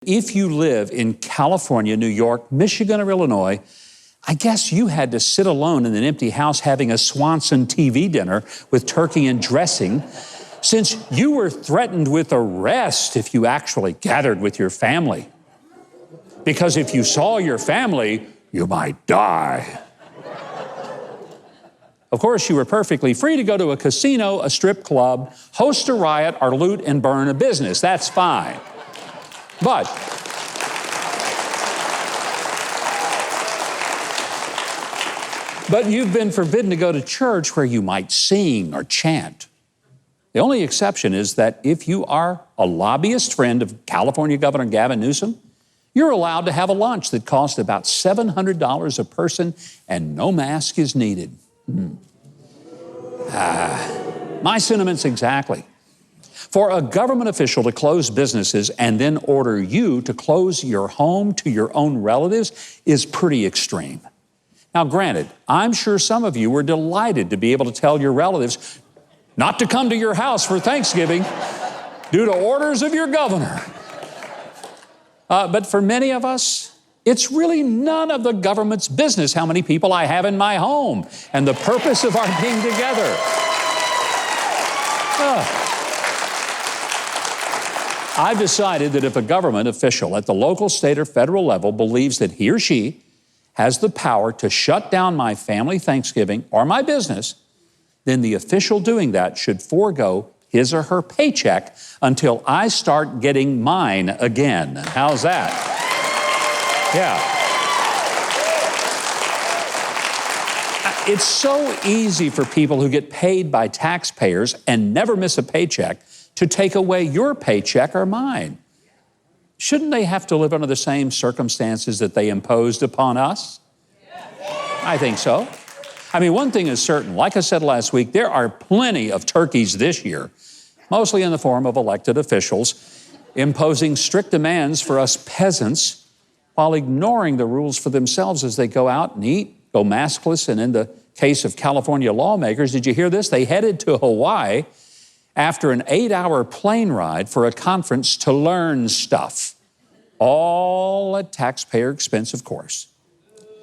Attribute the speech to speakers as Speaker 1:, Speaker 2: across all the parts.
Speaker 1: If you live in California, New York, Michigan, or Illinois, I guess you had to sit alone in an empty house having a Swanson TV dinner with turkey and dressing, since you were threatened with arrest if you actually gathered with your family. Because if you saw your family, you might die. Of course, you were perfectly free to go to a casino, a strip club, host a riot, or loot and burn a business. That's fine. But you've been forbidden to go to church where you might sing or chant. The only exception is that if you are a lobbyist friend of California Governor Gavin Newsom, you're allowed to have a lunch that costs about $700 a person and no mask is needed. My sentiments exactly. For a government official to close businesses and then order you to close your home to your own relatives is pretty extreme. Now, granted, I'm sure some of you were delighted to be able to tell your relatives not to come to your house for Thanksgiving due to orders of your governor. But for many of us, it's really none of the government's business how many people I have in my home and the purpose of our being together. I've decided that if a government official at the local, state, or federal level believes that he or she has the power to shut down my family Thanksgiving or my business, then the official doing that should forego his or her paycheck until I start getting mine again. How's that? Yeah. It's so easy for people who get paid by taxpayers and never miss a paycheck to take away your paycheck or mine. Shouldn't they have to live under the same circumstances that they imposed upon us? I think so. I mean, one thing is certain. Like I said last week, there are plenty of turkeys this year, mostly in the form of elected officials, imposing strict demands for us peasants while ignoring the rules for themselves as they go out and eat, go maskless, and in the case of California lawmakers, did you hear this? They headed to Hawaii after an 8-hour plane ride for a conference to learn stuff, all at taxpayer expense, of course.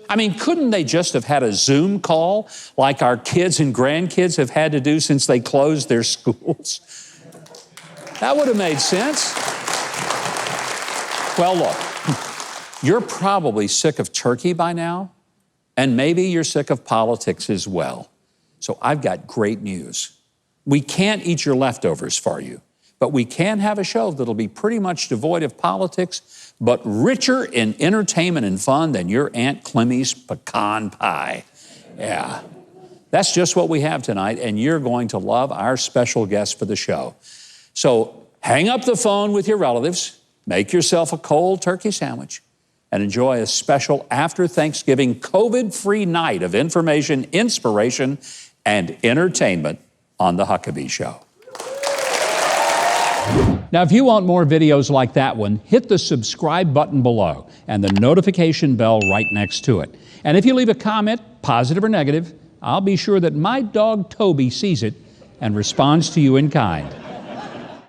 Speaker 1: I mean, couldn't they just have had a Zoom call like our kids and grandkids have had to do since they closed their schools? That would have made sense. Well, look, you're probably sick of turkey by now, and maybe you're sick of politics as well. So I've got great news. We can't eat your leftovers for you, but we can have a show that'll be pretty much devoid of politics, but richer in entertainment and fun than your Aunt Clemmy's pecan pie. Yeah, that's just what we have tonight, and you're going to love our special guest for the show. So hang up the phone with your relatives, make yourself a cold turkey sandwich, and enjoy a special after Thanksgiving COVID-free night of information, inspiration, and entertainment on The Huckabee Show. Now, if you want more videos like that one, hit the subscribe button below and the notification bell right next to it. And if you leave a comment, positive or negative, I'll be sure that my dog Toby sees it and responds to you in kind.